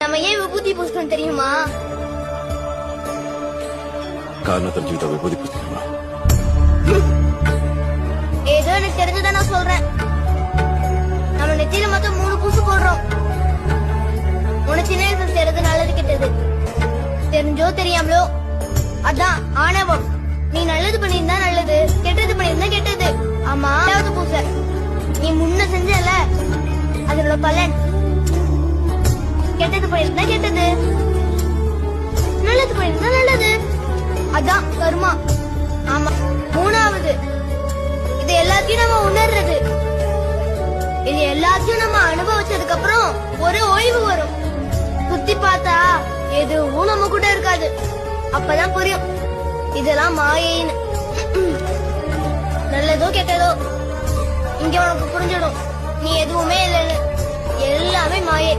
நம்ம ஏன் விபூதி பூசணும் தெரியுமா? காரணம் தெரிஞ்சுக்கிட்ட விபூதி பூசிக்கணுமா? ஏதோ எனக்கு தெரிஞ்சதான் நான் சொல்றேன். நம்ம நெத்தியில மொத்தம் 3 பூசு போடுறோம். உனக்கு சின்ன வயசுல தெரிஞ்சது நல்லது கெட்டது, தெரிஞ்சோ தெரியாமலோ, அதான் ஆணவம். நீ நல்லது பண்ணிருந்தா நல்லது, கெட்டது பண்ணிருந்தா கெட்டது. ஆமா, பூச நீ முன்ன செஞ்சல, அதோட பலன். கெட்டது பண்ணிருந்தா கெட்டது, நல்லது பண்ணிருந்தா நல்லது, அதான் கர்மா. ஆமா, 3வது இது எல்லாத்தையும் நம்ம உணர்றது. இது எல்லாத்தையும் நம்ம அனுபவிச்சதுக்கு அப்புறம் ஒரு ஓய்வு வரும். சுத்தி பார்த்தா எதுவும் நம்ம கூட இருக்காது. அப்பதான் புரியும் இதெல்லாம் மாயைன்னு. நல்லதோ கெட்டதோ இங்க உனக்கு புரிஞ்சிடும். நீ எதுவுமே இல்லைன்னு, எல்லாமே மாயை.